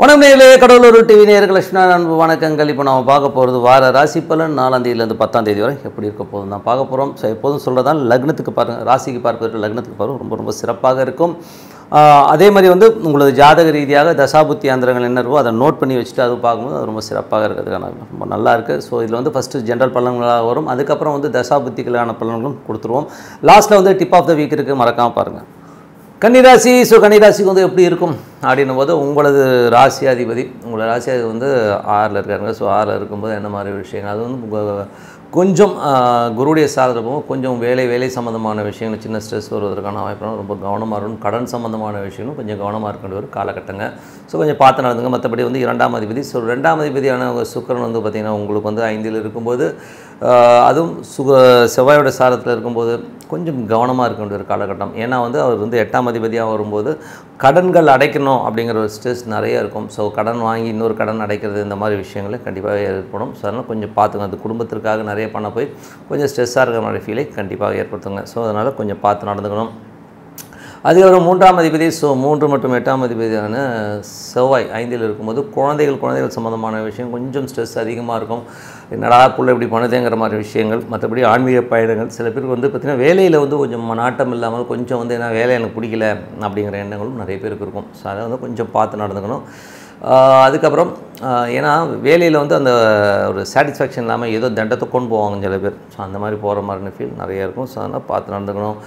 வணக்கம் நேயர்களே, கடலூர் டிவி நேயர்கள் லட்சுமண அன்பு வணக்கங்கள். இப்போ நம்ம பார்க்க போகிறது வார ராசி பலன் 4ஆம் தேதியிலேருந்து 10ஆம் தேதி வரை எப்படி இருக்க போதும் தான் பார்க்க போகிறோம். ஸோ எப்போதும் சொல்கிறதால் லக்னத்துக்கு பாருங்கள், ராசிக்கு பார்ப்பதற்கு லக்னத்துக்கு பாருங்கள் ரொம்ப ரொம்ப சிறப்பாக இருக்கும். அதே மாதிரி உங்களது ஜாதக ரீதியாக தசாபுத்தி அந்தரங்கள் என்ன இருக்கோ அதை நோட் பண்ணி வச்சுட்டு அது பார்க்கும்போது அது ரொம்ப சிறப்பாக இருக்கிறதுக்கான ரொம்ப நல்லா இருக்குது. ஸோ இதில் ஃபஸ்ட்டு ஜென்ரல் பலன்களாக வரும், அதுக்கப்புறம் தசாபுத்திகளான பலன்களும் கொடுத்துருவோம். லாஸ்ட்டில் டிப் ஆஃப் த வீக் இருக்குது, மறக்காமல் பாருங்கள். கன்னிராசி. ஸோ கன்னிராசிக்கு எப்படி இருக்கும் அப்படின்னும் போது உங்களது ராசி அதிபதி உங்களோட ராசி அதிபதி 6ல் இருக்காருங்க. ஸோ 6ல் இருக்கும்போது என்ன மாதிரி விஷயங்கள் அது கொஞ்சம் குருடைய சாதனை போகும். கொஞ்சம் வேலை சம்மந்தமான விஷயங்கள் சின்ன ஸ்ட்ரெஸ் வருவதற்கான வாய்ப்பு, ரொம்ப கவனமாக இருக்கணும். கடன் சம்மந்தமான விஷயங்களும் கொஞ்சம் கவனமாக இருக்க வேண்டிய ஒரு காலகட்டங்க. ஸோ கொஞ்சம் பார்த்து நடந்துங்க. மற்றபடி 2ஆம் அதிபதி. ஸோ 2ஆம் அதிபதியான சுக்கிரன் பார்த்திங்கன்னா உங்களுக்கு 5ல் இருக்கும்போது, அதுவும் செவ்வாயோட சாரத்தில் இருக்கும்போது கொஞ்சம் கவனமாக இருக்க வேண்டிய ஒரு காலகட்டம். ஏன்னா அவர் 8ஆம் அதிபதியாக வரும்போது கடன்கள் அடைக்கணும் அப்படிங்கிற ஒரு ஸ்ட்ரெஸ் நிறைய இருக்கும். ஸோ கடன் வாங்கி இன்னொரு கடன் அடைக்கிறது இந்த மாதிரி விஷயங்களே கண்டிப்பாக ஏற்படும். ஸோ அதனால் கொஞ்சம் பார்த்துங்க. அது குடும்பத்திற்காக நிறைய பண்ண போய் கொஞ்சம் ஸ்ட்ரெஸ்ஸாக இருக்கிற மாதிரி ஃபீலை கண்டிப்பாக ஏற்படுத்துங்க. ஸோ அதனால் கொஞ்சம் பார்த்து நடந்துக்கணும். அதுக்கப்புறம் 3ஆம் அதிபதி. ஸோ 3 மற்றும் 8ஆம் அதிபதியான செவ்வாய் 5ல் இருக்கும்போது குழந்தைகள் சம்மந்தமான விஷயம் கொஞ்சம் ஸ்ட்ரெஸ் அதிகமாக இருக்கும். என்னடா புள்ள இப்படி பண்ணுதேங்கிற மாதிரி விஷயங்கள். மற்றபடி ஆன்மீக பயணங்கள். சில பேருக்கு பார்த்திங்கன்னா வேலையில் கொஞ்சம் நாட்டம் இல்லாமல் கொஞ்சம் ஏன்னா வேலை எனக்கு பிடிக்கல அப்படிங்கிற எண்ணங்களும் நிறைய பேருக்கு இருக்கும். ஸோ அதை கொஞ்சம் பார்த்து நடந்துக்கணும். அதுக்கப்புறம் ஏன்னா வேலையில் அந்த ஒரு சாட்டிஸ்ஃபேக்ஷன் இல்லாமல் ஏதோ தண்டத்தை கொண்டு போவாங்க சில பேர். ஸோ அந்த மாதிரி போகிற மாதிரி ஃபீல் நிறைய இருக்கும். ஸோ அதனால் பார்த்து நடந்துக்கணும்.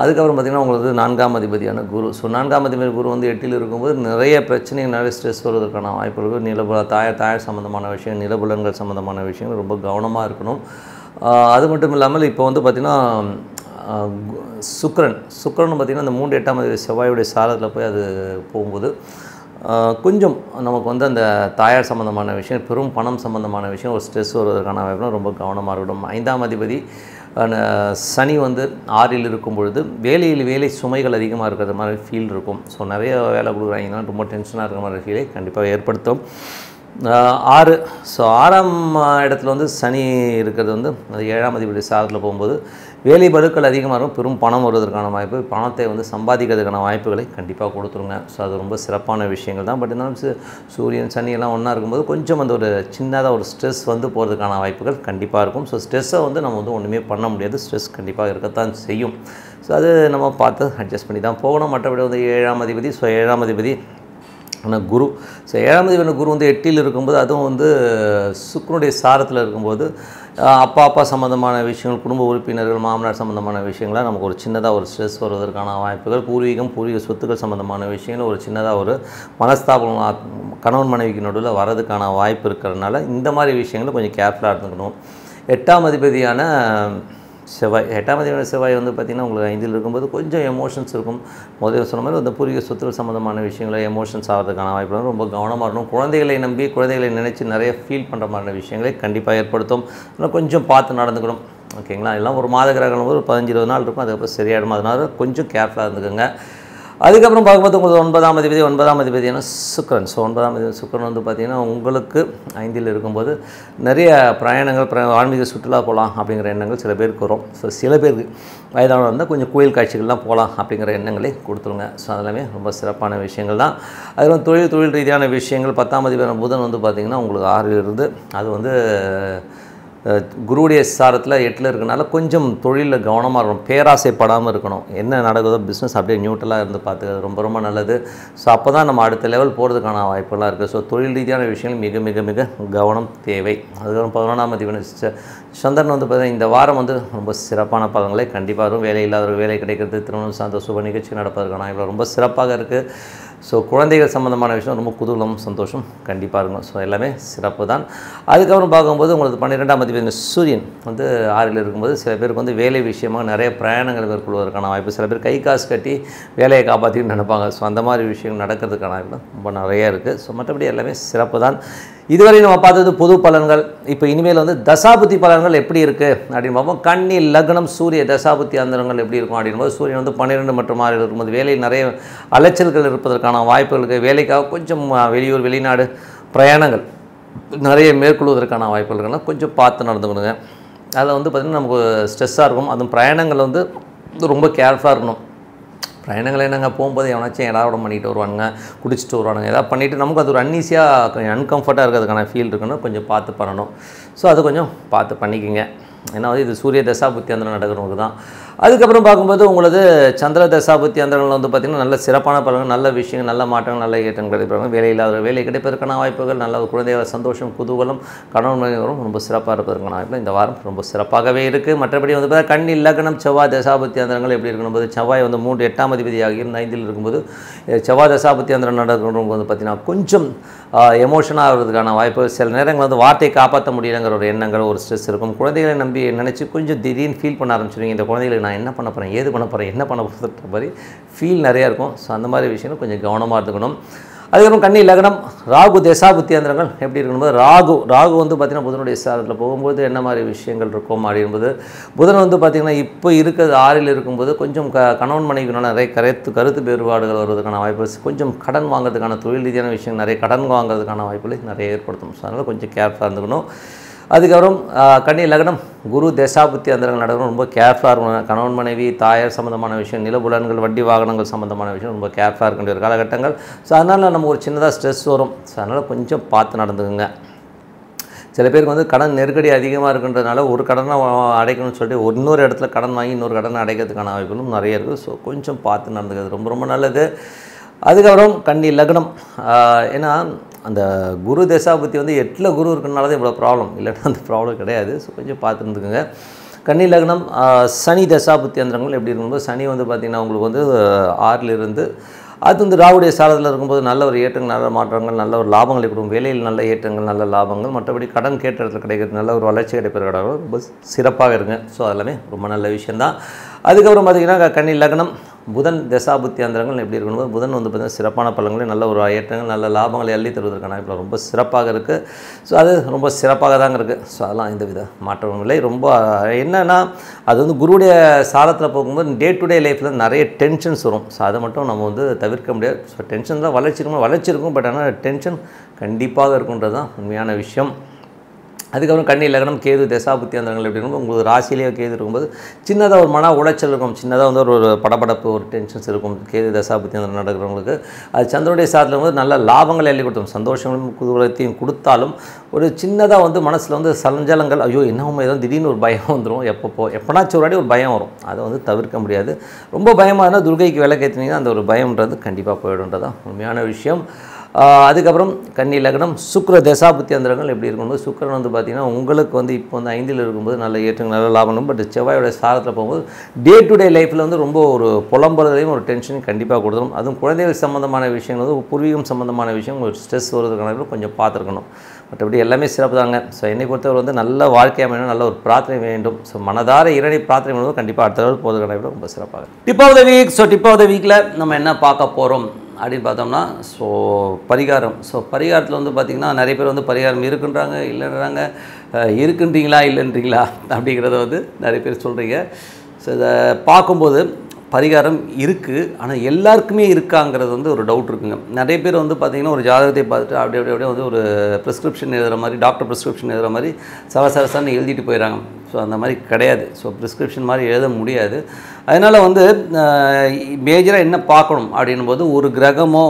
அதுக்கப்புறம் பார்த்திங்கன்னா உங்களுக்கு 4ஆம் அதிபதியான குரு. ஸோ 4ஆம் அதிபதி குரு 8ல் இருக்கும்போது நிறைய பிரச்சனைகள், நிறைய ஸ்ட்ரெஸ் வருவதற்கான வாய்ப்பு இருக்குது. தாயார் சம்மந்தமான விஷயம், நிலபுலன்கள் சம்மந்தமான விஷயங்கள் ரொம்ப கவனமாக இருக்கணும். அது மட்டும் இல்லாமல் இப்போ பார்த்திங்கன்னா சுக்கிரன் பார்த்திங்கன்னா அந்த 3 8ஆம் அதிபதி செவ்வாயுடைய சாரத்தில் போய் அது போகும்போது கொஞ்சம் நமக்கு அந்த தாயார் சம்மந்தமான விஷயம், பெரும் பணம் சம்மந்தமான விஷயம், ஒரு ஸ்ட்ரெஸ் வருவதற்கான வாய்ப்புனா ரொம்ப கவனமாக இருக்கணும். 5ஆம் அதிபதி சனி 6ல் இருக்கும் பொழுது வேலை சுமைகள் அதிகமாக இருக்கிற மாதிரி ஃபீல் இருக்கும். ஸோ நிறைய வேலை கொடுக்குறாங்கன்னா ரொம்ப டென்ஷனாக இருக்கிற மாதிரி ஃபீலை கண்டிப்பாக ஏற்படுத்தும். 6. ஸோ 6ஆம் இடத்துல சனி இருக்கிறது அது 7ஆம் அதிபதி சாரத்தில் போகும்போது வேலை பளுக்கள் அதிகமாக இருக்கும். பெரும் பணம் வருவதற்கான வாய்ப்பு, பணத்தை சம்பாதிக்கிறதுக்கான வாய்ப்புகளை கண்டிப்பாக கொடுத்துருங்க. ஸோ அது ரொம்ப சிறப்பான விஷயங்கள் தான். பட் இருந்தாலும் சூரியன் சனி எல்லாம் ஒன்றா இருக்கும்போது கொஞ்சம் ஒரு சின்னதாக ஒரு ஸ்ட்ரெஸ் போகிறதுக்கான வாய்ப்புகள் கண்டிப்பாக இருக்கும். ஸோ ஸ்ட்ரெஸ்ஸை நம்ம ஒன்றுமே பண்ண முடியாது. ஸ்ட்ரெஸ் கண்டிப்பாக இருக்கத்தான் செய்யும். ஸோ அது நம்ம பார்த்து அட்ஜஸ்ட் பண்ணி தான் போகணும். மற்றபடி 7ஆம் அதிபதி. ஸோ 7ஆம் அதிபதி குரு. ஸோ 7ஆம் அதிபதி குரு 8ல் இருக்கும்போது அதுவும் சுக்கிரனுடைய சாரத்தில் இருக்கும்போது அப்பா சம்மந்தமான விஷயங்கள், குடும்ப உறுப்பினர்கள், மாமனார் சம்மந்தமான விஷயங்களாக நமக்கு ஒரு சின்னதாக ஒரு ஸ்ட்ரெஸ் வருவதற்கான வாய்ப்புகள், பூர்வீக சொத்துக்கள் சம்மந்தமான விஷயங்கள் ஒரு சின்னதாக ஒரு மனஸ்தாபம் கணவன் மனைவிக்கு நடுவில் வரதுக்கான வாய்ப்பு இருக்கிறதுனால இந்த மாதிரி விஷயங்களை கொஞ்சம் கேர்ஃபுல்லாக இருந்துக்கணும். 8ஆம் அதிபதியான செவ்வாய். 8ஆம் அதிபதியான செவ்வாய் பார்த்திங்கன்னா உங்களுக்கு 5ல் இருக்கும்போது கொஞ்சம் எமோஷன்ஸ் இருக்கும். முதல்ல சொன்ன மாதிரி பூர்வீக சொத்துக்கள் சம்மந்தமான விஷயங்களை எமோஷன்ஸ் ஆகிறதுக்கான வாய்ப்பு ரொம்ப கவனமாக இருக்கணும். குழந்தைகளை நம்பி குழந்தைகளை நினச்சி நிறைய ஃபீல் பண்ணுற மாதிரி விஷயங்களை கண்டிப்பாக ஏற்படுத்தும். ஆனால் கொஞ்சம் பார்த்து நடந்துக்கணும். ஓகேங்களா? எல்லாம் ஒரு மாத கிரகங்கள் ஒரு 15-20 நாள் இருக்கும். அதுக்கப்புறம் சரியாயிடும். அதனால் கொஞ்சம் கேர்ஃபுல்லாக இருந்துக்கோங்க. அதுக்கப்புறம் பார்க்கும்போது உங்களுக்கு 9ஆம் அதிபதியான சுக்கிரன். ஸோ 9ஆம் அதிபதி சுக்கிரன் பார்த்திங்கன்னா உங்களுக்கு 5ல் இருக்கும்போது நிறைய பிரயாணங்கள், ஆன்மீக சுற்றுலா போகலாம் அப்படிங்கிற எண்ணங்கள் சில பேருக்கு வரும். ஸோ சில பேருக்கு வயதானவர்கள் கொஞ்சம் கோயில் காட்சிகள்லாம் போகலாம் அப்படிங்கிற எண்ணங்களை கொடுத்துருங்க. ஸோ அதெல்லாமே ரொம்ப சிறப்பான விஷயங்கள் தான். அதுவும் தொழில் ரீதியான விஷயங்கள். 10ஆம் அதிபதியான புதன் பார்த்திங்கன்னா உங்களுக்கு 6ல் இருந்து அது குருவுடைய சாரத்தில் 8ல் இருக்கனால கொஞ்சம் தொழிலில் கவனமாக இருக்கணும். பேராசைப்படாமல் இருக்கணும். என்ன நடக்குதோ பிஸ்னஸ் அப்படியே நியூட்ரலாக இருந்து பார்த்துக்கிறது ரொம்ப ரொம்ப நல்லது. ஸோ அப்போ தான் நம்ம அடுத்த லெவல் போகிறதுக்கான வாய்ப்புகள்லாம் இருக்குது. ஸோ தொழில் ரீதியான விஷயங்கள் மிக மிக மிக கவனம் தேவை. அதுக்கப்புறம் 11ஆம் அதிபதி சந்திரன் பார்த்திங்கன்னா இந்த வாரம் ரொம்ப சிறப்பான பலன்களை கண்டிப்பாக வரும். வேலை இல்லாதவர்கள் வேலை கிடைக்கிறது, திருமணம் சார்ந்த சுப நிகழ்ச்சி நடப்பதற்கான வாய்ப்பு ரொம்ப சிறப்பாக இருக்குது. ஸோ குழந்தைகள் சம்மந்தமான விஷயம் ரொம்ப குதூகலம், சந்தோஷம் கண்டிப்பாக இருக்கும். ஸோ எல்லாமே சிறப்பு தான். அதுக்கப்புறம் பார்க்கும்போது உங்களுக்கு 12ஆம் அதிபதி சூரியன் 6ல் இருக்கும்போது சில பேருக்கு வேலை விஷயமாக நிறைய பிரயாணங்கள் மேற்கொள்வதற்கான வாய்ப்பு. சில பேர் கை காசு கட்டி வேலையை காப்பாற்றின்னு நினைப்பாங்க. ஸோ அந்த மாதிரி விஷயங்கள் நடக்கிறதுக்கான வாய்ப்பு ரொம்ப நிறைய இருக்குது. ஸோ மற்றபடி எல்லாமே சிறப்பு தான். இதுவரை நம்ம பார்த்தது பொது பலன்கள். இப்போ இனிமேல் தசாபுத்தி பலன்கள் எப்படி இருக்குது அப்படின்னு பார்ப்போம். கன்னி லக்னம் சூரிய தசாபுத்தி அந்தரங்கள் எப்படி இருக்கும் அப்படின்போது சூரியன் 12 மற்றும் 6ல் இருக்கும்போது வேலையில் நிறைய அலைச்சல்கள் இருப்பதற்கான வாய்ப்புகளுக்கு, வேலைக்காக கொஞ்சம் வெளியூர் வெளிநாடு பிரயாணங்கள் நிறைய மேற்கொள்வதற்கான வாய்ப்புகள்லாம் கொஞ்சம் பார்த்து நடந்துக்கணுங்க. அதில் பார்த்திங்கன்னா நமக்கு ஸ்ட்ரெஸ்ஸாக இருக்கும். அதுவும் பிரயாணங்கள் ரொம்ப கேர்ஃபுல்லாக இருக்கணும். பயணங்கள் என்னங்க போகும்போது எவனாச்சும் ஏதாவது பண்ணிட்டு வருவானுங்க, குடிச்சிட்டு வருவானுங்க, ஏதாவது பண்ணிவிட்டு நமக்கு அது ஒரு அன்ஈஸியாக கொஞ்சம் அன்கம்ஃபர்ட்டாக இருக்கிறதுக்கான ஃபீல் இருக்குன்னு கொஞ்சம் பார்த்து பண்ணணும். ஸோ அது கொஞ்சம் பார்த்து பண்ணிக்கோங்க. ஏன்னா இது சூரிய தசாபுத்தி அந்தரம் நடக்கிறவங்க தான். அதுக்கப்புறம் பார்க்கும்போது உங்களது சந்திர தசாபுத்தி அந்தரங்கள் வந்து பார்த்திங்கன்னா நல்ல சிறப்பான பலன்கள், நல்ல விஷயங்கள், நல்ல மாற்றங்கள், நல்ல ஏற்றங்கள் கிடைப்பாங்க. வேலை இல்லாத வேலை கிடைப்பதற்கான வாய்ப்புகள், நல்ல குழந்தைய சந்தோஷம், குதூகலம், கணவன் மனைவியும் ரொம்ப சிறப்பாக இருப்பதற்கான வாய்ப்பு இந்த வாரம் ரொம்ப சிறப்பாகவே இருக்குது. மற்றபடி வந்து பார்த்தா கன்னி லக்னம் செவ்வாய் தசாபுத்தி அந்தரங்கள் எப்படி இருக்கணும்போது செவ்வாய் வந்து 3 8ஆம் அதிபதியாக 5ல் இருக்கும்போது செவ்வாய் தசாபுத்தி அந்தரம் நடக்கிறவங்க வந்து பார்த்திங்கன்னா கொஞ்சம் எமோஷனாக ஆகிறதுக்கான வாய்ப்பு, சில நேரங்கள் வந்து வார்த்தையை காப்பாற்ற முடியலைங்கிற ஒரு எண்ணங்கள், ஒரு ஸ்ட்ரெஸ் இருக்கும். குழந்தைகளை நம்பி நினச்சி கொஞ்சம் திடீர்னு ஃபீல் பண்ண ஆரம்பிச்சிடுவீங்க. இந்த குழந்தைகளுக்கு நான் என்ன பண்ண போகிறேன், ஏது பண்ண போகிறேன், என்ன பண்ண போகிறதுன்ற மாதிரி ஃபீல் நிறையா இருக்கும். ஸோ அந்த மாதிரி விஷயங்கள் கொஞ்சம் கவனமாக இருந்துக்கணும். அதுக்கப்புறம் கன்னி லக்னம் ராகு தசாபுத்தி அந்தரங்கள் எப்படி இருக்கணும்போது ராகு வந்து பார்த்திங்கன்னா புதனுடைய சாரத்தில் போகும்போது என்ன மாதிரி விஷயங்கள் இருக்கும் அப்படின்போது புதன் வந்து பார்த்திங்கன்னா இப்போ இருக்கிறது 6ல் இருக்கும்போது கொஞ்சம் கணவன் மனைவிக்குனால நிறைய கருத்து வேறுபாடுகள் வருவதற்கான வாய்ப்பு, கொஞ்சம் கடன் வாங்குறதுக்கான தொழில் ரீதியான விஷயங்கள், நிறைய கடன் வாங்குறதுக்கான வாய்ப்புகளை நிறைய ஏற்படுத்தும். ஸோ அதனால் கொஞ்சம் கேர்ஃபுல்லாக இருந்துக்கணும். அதுக்கப்புறம் கன்னி லக்னம் குரு தசாபுத்தி அந்தரங்கள் நடக்கணும், ரொம்ப கேர்ஃபுல்லாக இருக்கணும். கணவன் மனைவி, தாயார் சம்மந்தமான விஷயம், நிலபுலன்கள், வட்டி வாகனங்கள் சம்மந்தமான விஷயம் ரொம்ப கேர்ஃபுல்லாக இருக்க வேண்டிய காலகட்டங்கள். ஸோ அதனால் நம்ம ஒரு சின்னதாக ஸ்ட்ரெஸ் வரும். ஸோ அதனால் கொஞ்சம் பார்த்து நடந்துக்குங்க. சில பேருக்கு வந்து கடன் நெருக்கடி அதிகமாக இருக்குன்றதுனால ஒரு கடனை அடைக்கணும்னு சொல்லிட்டு இன்னொரு இடத்துல கடன் வாங்கி இன்னொரு கடனை அடைக்கிறதுக்கான வாய்ப்புகளும் நிறைய இருக்குது. ஸோ கொஞ்சம் பார்த்து நடந்துக்கிறது ரொம்ப ரொம்ப நல்லது. அதுக்கப்புறம் கன்னி லக்னம் ஏன்னா அந்த குரு தசாபுத்தி வந்து 8ல் குரு இருக்கிறனால தான் இவ்வளோ ப்ராப்ளம், இல்லைன்னா அந்த ப்ராப்ளம் கிடையாது. ஸோ கொஞ்சம் பார்த்துருந்துக்குங்க. கன்னி லக்னம் சனி தசாபுத்தி அந்தரங்கள் எப்படி இருக்கும்போது சனி வந்து பார்த்திங்கன்னா உங்களுக்கு வந்து 6ல் இருந்து அது வந்து ராகுடைய சாரத்தில் இருக்கும்போது நல்ல ஒரு ஏற்றங்கள், நல்ல மாற்றங்கள், நல்ல ஒரு லாபங்களை கொடுக்கும். வேலையில் நல்ல ஏற்றங்கள், நல்ல லாபங்கள், மற்றபடி கடன் கேட்ட இடத்துல கிடைக்கிறது, நல்ல ஒரு வளர்ச்சி கிடைப்பது ரொம்ப சிறப்பாக இருங்க. ஸோ அதெல்லாமே ரொம்ப நல்ல விஷயந்தான். அதுக்கப்புறம் பார்த்திங்கன்னா கன்னி லக்னம் புதன் தசாபுத்தி அந்தரங்கள் எப்படி இருக்கணும், புதன் வந்து பார்த்திங்கன்னா சிறப்பான பலன்களை, நல்ல ஒரு ஏற்றங்கள், நல்ல லாபங்களை அள்ளி தருவதற்கான இப்போ ரொம்ப சிறப்பாக இருக்குது. ஸோ அது ரொம்ப சிறப்பாக தாங்க இருக்குது. ஸோ அதெல்லாம் எந்த வித மாற்றமும் இல்லை. ரொம்ப என்னென்னா அது வந்து குருவுடைய சாரத்தில் போகும்போது டே டு டே லைஃப்பில் நிறைய டென்ஷன்ஸ் வரும். ஸோ அதை மட்டும் நம்ம வந்து தவிர்க்க முடியாது. ஸோ டென்ஷன் தான் வளர்ச்சி இருக்கும், பட் ஆனால் டென்ஷன் கண்டிப்பாக இருக்குன்றது தான் உண்மையான விஷயம். அதுக்கப்புறம் கன்னி லக்னம் கேது தசாபுத்தி அந்தரங்கள் எப்படி இருக்கும், உங்களுக்கு ராசியிலேயே கேது இருக்கும்போது சின்னதாக ஒரு மன உளைச்சல் இருக்கும், சின்னதாக வந்து ஒரு படபடப்பு, ஒரு டென்ஷன்ஸ் இருக்கும். கேது தசாபுத்தி அந்தரம் நடக்கிறவங்களுக்கு அது சந்திரனுடைய சாரத்தில் வந்து நல்ல லாபங்களை அள்ளி கொடுத்தோம், சந்தோஷங்களும் குதூகலத்தையும் கொடுத்தாலும் ஒரு சின்னதாக வந்து மனசில் வந்து சஞ்சலங்கள், ஐயோ என்ன ஏதோ திடீர்னு ஒரு பயம் வந்துடும், எப்போனாச்சும் ஒரு வாட்டி ஒரு பயம் வரும். அதை வந்து தவிர்க்க முடியாது. ரொம்ப பயமாக இருந்தால் துர்கைக்கு விளக்கேற்றினீங்கன்னா அந்த ஒரு பயம்ன்றது கண்டிப்பாக போய்டுன்றதான் உண்மையான விஷயம். அதுக்கப்புறம் கன்னி லக்னம் சுக்கிர தசாபுத்தி அந்தரங்கள் எப்படி இருக்கும்போது சுக்கிரன் வந்து பார்த்திங்கன்னா உங்களுக்கு வந்து இப்போ வந்து 5ல் இருக்கும்போது நல்ல ஏற்றங்கள், நல்ல லாபம், பட் செவ்வாயோட சாரத்தில் போகும்போது டே டு டே லைஃப்பில் வந்து ரொம்ப ஒரு புலம்புறதையும் ஒரு டென்ஷனையும் கண்டிப்பாக கொடுத்துரும். அதுவும் குழந்தைகள் சம்மந்தமான விஷயங்கள் வந்து பூர்வீகம் சம்மந்தமான விஷயம் ஒரு ஸ்ட்ரெஸ் வருவதற்கான கொஞ்சம் பார்த்துருக்கணும். மற்றபடி எல்லாமே சிறப்பு தாங்க. ஸோ என்னை பொறுத்தவரை வந்து நல்ல வாழ்க்கையாக வேணும், நல்ல ஒரு பிரார்த்தனை வேண்டும். ஸோ மனதார இறைவனை பிரார்த்தனை பண்ணும்போது கண்டிப்பாக அடுத்த நாள் போவதற்கான ரொம்ப சிறப்பாக. Tip of the week. So tip of the வீக்கில் நம்ம என்ன பார்க்க போகிறோம் அப்படின்னு பார்த்தோம்னா பரிகாரம். பரிகாரத்தில் வந்து பார்த்திங்கன்னா நிறைய பேர் வந்து பரிகாரம் இருக்குன்றாங்க, இல்லைன்றாங்க, இருக்குன்றீங்களா இல்லைன்றீங்களா அப்படிங்கிறத வந்து நிறைய பேர் சொல்கிறீங்க. ஸோ இதை பார்க்கும்போது பரிகாரம் இருக்குது, ஆனால் எல்லாருக்குமே இருக்காங்கிறது வந்து ஒரு டவுட் இருக்குங்க. நிறைய பேர் வந்து பார்த்திங்கன்னா ஒரு ஜாதகத்தை பார்த்துட்டு அப்படியே வந்து ஒரு ப்ரிஸ்கிரிப்ஷன் எழுதுகிற மாதிரி, டாக்டர் ப்ரிஸ்கிரிப்ஷன் எழுதுகிற மாதிரி சரசரசான்னு எழுதிட்டு போயிடறாங்க. ஸோ அந்த மாதிரி கிடையாது. ஸோ ப்ரிஸ்கிரிப்ஷன் மாதிரி எழுத முடியாது. அதனால் வந்து மேஜராக என்ன பார்க்கணும் அப்படின்போது ஒரு கிரகமோ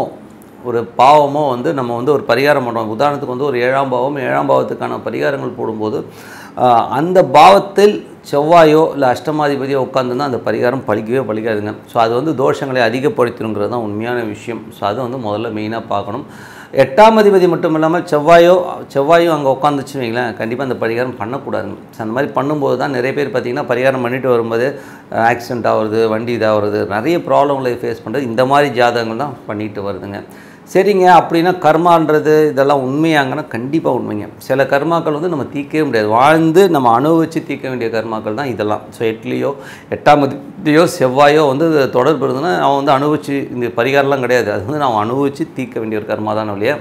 ஒரு பாவமோ வந்து நம்ம வந்து ஒரு பரிகாரம் பண்ணுறோம். உதாரணத்துக்கு வந்து ஒரு 7ஆம் பாவம், 7ஆம் பாவத்துக்கான பரிகாரங்கள் போடும்போது அந்த பாவத்தில் செவ்வாயோ இல்லை அஷ்டமாதிபதியோ உட்காந்துருந்தால் அந்த பரிகாரம் பலிக்காதுங்க. ஸோ அது வந்து தோஷங்களை அதிகப்படுத்தினுங்கிறது தான் உண்மையான விஷயம். ஸோ அது வந்து முதல்ல மெயினாக பார்க்கணும். 8ஆம் அதிபதி மட்டும் இல்லாமல் செவ்வாயும் அங்கே உட்காந்துச்சு வைங்களேன், கண்டிப்பாக அந்த பரிகாரம் பண்ணக்கூடாதுங்க. ஸோ அந்த மாதிரி பண்ணும்போது தான் நிறைய பேர் பார்த்திங்கன்னா பரிகாரம் பண்ணிட்டு வரும்போது ஆக்சிடென்ட் ஆகுறது, வண்டி இதாகிறது, நிறைய ப்ராப்ளங்களை ஃபேஸ் பண்ணுறது இந்த மாதிரி ஜாதகங்கள் தான் பண்ணிட்டு வருதுங்க. சரிங்க, அப்படின்னா கர்மான்றது இதெல்லாம் உண்மையாங்கன்னா கண்டிப்பாக உண்மைங்க. சில கர்மாக்கள் வந்து நம்ம தீர்க்கவே முடியாது, வாழ்ந்து நம்ம அனுபவித்து தீர்க்க வேண்டிய கர்மாக்கள் தான் இதெல்லாம். ஸோ 8ஆம் அதிபதியோ செவ்வாயோ வந்து தொடர்பு இருந்ததுன்னா அவன் வந்து அனுபவிச்சு, இந்த பரிகாரம்லாம் கிடையாது, அது வந்து நான் அனுபவித்து தீர்க்க வேண்டிய ஒரு கர்மா தான் இல்லையா,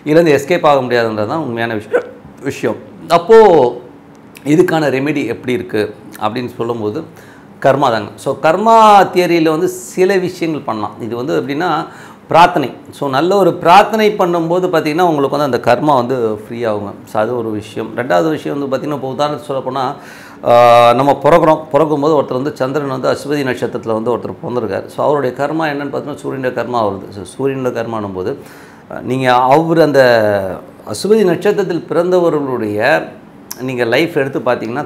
இதுலேருந்து எஸ்கேப் ஆக முடியாதுன்றது தான் உண்மையான விஷயம். அப்போது இதுக்கான ரெமெடி எப்படி இருக்குது அப்படின்னு சொல்லும்போது கர்மா தாங்க. ஸோ கர்மா தியரியில் வந்து சில விஷயங்கள் பண்ணலாம். இது வந்து எப்படின்னா பிரார்த்தனை. ஸோ நல்ல ஒரு பிரார்த்தனை பண்ணும்போது பார்த்திங்கன்னா உங்களுக்கு வந்து அந்த கர்மா வந்து ஃப்ரீ ஆகுங்க. ஸோ அது ஒரு விஷயம். ரெண்டாவது விஷயம் வந்து பார்த்திங்கன்னா இப்போ உதாரணத்துக்கு சொல்லப்போனால் நம்ம பிறக்கும்போது ஒருத்தர் வந்து சந்திரன் வந்து அஸ்வதி நட்சத்திரத்தில் வந்து ஒருத்தர் பிறந்திருக்கார். ஸோ அவருடைய கர்மா என்னென்னு பார்த்தீங்கன்னா சூரியனுடைய கர்மா வருது. ஸோ சூரியனுடைய கர்மானும் போது நீங்கள் அவர் அந்த அஸ்வதி நட்சத்திரத்தில் பிறந்தவர்களுடைய நீங்கள் லைஃப் எடுத்து பார்த்தீங்கன்னா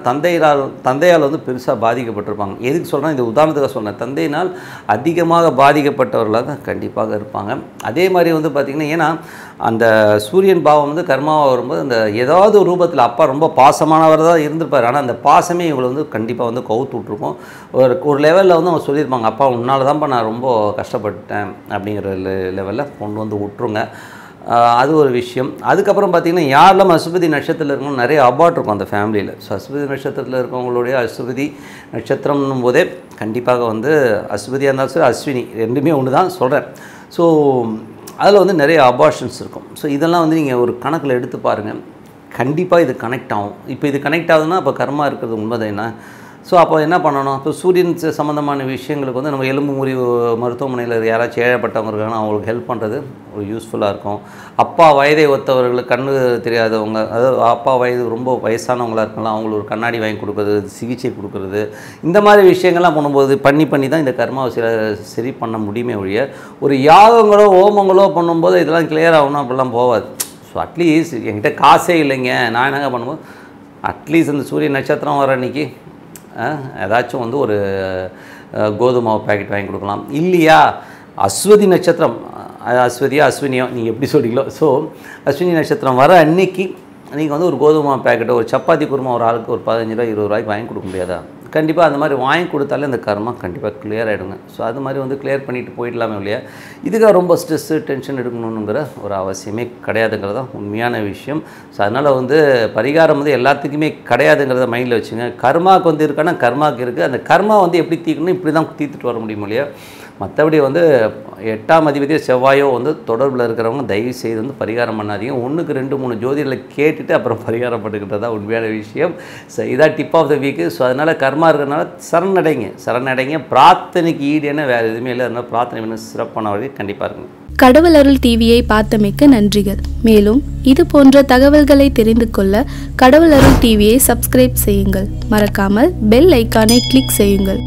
தந்தையால் வந்து பெருசாக பாதிக்கப்பட்டிருப்பாங்க. எதுக்கு சொல்கிறேன், இது உதாரணத்துக்காக சொன்னேன். தந்தையினால் அதிகமாக பாதிக்கப்பட்டவர்களாக கண்டிப்பாக இருப்பாங்க. அதே மாதிரி வந்து பார்த்திங்கன்னா, ஏன்னா அந்த சூரியன் பாவம் வந்து கர்மாவாக வரும்போது அந்த ஏதாவது ஒரு ரூபத்தில் அப்பா ரொம்ப பாசமானவர் தான் இருந்திருப்பார். ஆனால் அந்த பாசமே இவங்களை வந்து கண்டிப்பாக வந்து கவுத்து விட்ருக்கும். ஒரு லெவலில் வந்து அவங்க சொல்லியிருப்பாங்க, அப்பா உன்னால் தான்ப்பா நான் ரொம்ப கஷ்டப்பட்டேன் அப்படிங்கிற லெவலில் கொண்டு வந்து விட்ருங்க. அது ஒரு விஷயம். அதுக்கப்புறம் பார்த்திங்கன்னா யாரெல்லாம் அஸ்வதி நட்சத்திரத்தில் இருக்கணும் நிறைய அபார்ட் இருக்கும் அந்த ஃபேமிலியில். ஸோ அஸ்வதி நட்சத்திரத்தில் இருக்கவங்களுடைய அஸ்வதி நட்சத்திரம்னும் போதே கண்டிப்பாக வந்து அஸ்வதியாக இருந்தாலும் சரி அஸ்வினி ரெண்டுமே ஒன்று தான் சொல்கிறேன். ஸோ அதில் வந்து நிறைய அபார்ஷன்ஸ் இருக்கும். ஸோ இதெல்லாம் வந்து நீங்கள் ஒரு கணக்கில் எடுத்து பாருங்கள், கண்டிப்பாக இது கனெக்ட் ஆகும். இப்போ இது கனெக்ட் ஆகுதுன்னா அப்போ கர்மா இருக்கிறது உண்மைதான் என்ன. ஸோ அப்போ என்ன பண்ணணும், இப்போ சூரியன் சம்மந்தமான விஷயங்களுக்கு வந்து நம்ம எலும்பு முறிவு மருத்துவமனையில் யாராச்சும் ஏழப்பட்டவங்க இருக்காங்கன்னா அவங்களுக்கு ஹெல்ப் பண்ணுறது ஒரு யூஸ்ஃபுல்லாக இருக்கும். அப்பா வயதை ஒத்தவர்களுக்கு கண்ணு தெரியாதவங்க, அதாவது அப்பா வயது ரொம்ப வயசானவங்களாக இருக்கலாம், அவங்களுக்கு ஒரு கண்ணாடி வாங்கி கொடுக்குறது, சிகிச்சை கொடுக்குறது, இந்த மாதிரி விஷயங்கள்லாம் பண்ணும்போது பண்ணி தான் இந்த கர்மாவை சரி பண்ண முடியுமே ஒழிய ஒரு யாகங்களோ ஹோமங்களோ பண்ணும்போது இதெல்லாம் கிளியர் ஆகணும் அப்படிலாம் போகாது. ஸோ அட்லீஸ்ட் என்கிட்ட காசே இல்லைங்க, நான் என்னங்க பண்ணும்போது அட்லீஸ்ட் அந்த சூரிய நட்சத்திரம் வர அன்றைக்கி ஏதாச்சும் வந்து ஒரு கோதுமை பேக்கெட் வாங்கி கொடுக்கலாம். இல்லையா அஸ்வதி நட்சத்திரம், அஸ்வதியோ அஸ்வினியோ நீங்கள் எப்படி சொல்கிறீங்களோ, ஸோ அஸ்வினி நட்சத்திரம் வர அன்னைக்கு நீங்கள் வந்து ஒரு கோதுமை பேக்கெட்டோ ஒரு சப்பாத்தி குருமா ஒரு ஆளுக்கு ஒரு 15 ரூபா 20 ரூபாய்க்கு வாங்கி கொடுக்க முடியாதா? கண்டிப்பாக அந்த மாதிரி வாங்கி கொடுத்தாலே அந்த கர்மா கண்டிப்பாக கிளியர் ஆகிடுங்க. ஸோ அது மாதிரி வந்து கிளியர் பண்ணிவிட்டு போயிடலாமே இல்லையா, இதுக்காக ரொம்ப ஸ்ட்ரெஸ்ஸு டென்ஷன் எடுக்கணுங்கிற ஒரு அவசியமே கிடையாதுங்கிறது தான் உண்மையான விஷயம். ஸோ அதனால் வந்து பரிகாரம் வந்து எல்லாத்துக்குமே கிடையாதுங்கிறத மைண்டில் வச்சுங்க. கர்மாவுக்கு வந்து இருக்கான்னா கர்மாவுக்கு இருக்குது, அந்த கர்மா வந்து எப்படி தீர்க்கணும் இப்படி தான் தீர்த்துட்டு வர முடியும் இல்லையா. மற்றபடி வந்து 8ஆம் அதிபதியோ செவ்வாயோ வந்து தொடர்பில் இருக்கிறவங்க தயவு செய்து வந்து பரிகாரம் பண்ணாதீங்க. 1க்கு 2 3 ஜோதிடர்களை கேட்டுட்டு அப்புறம் பரிகாரம் பண்ணிக்கிட்டது தான் உண்மையான விஷயம். ஸோ இதான் tip of the week. So அதனால் கர்மா இருக்கிறதுனால சரணடைங்க. பிரார்த்தனைக்கு ஈடு என்ன வேறு எதுவுமே இல்லை. அதனால் பிரார்த்தனை வேணும் சிறப்பான வழி கண்டிப்பாக இருக்குங்க. கடவுள் அருள் டிவியை பார்த்தமைக்க நன்றிகள். மேலும் இது போன்ற தகவல்களை தெரிந்து கொள்ள கடவுள் அருள் டிவியை சப்ஸ்கிரைப் செய்யுங்கள். மறக்காமல் பெல் ஐக்கானை கிளிக் செய்யுங்கள்.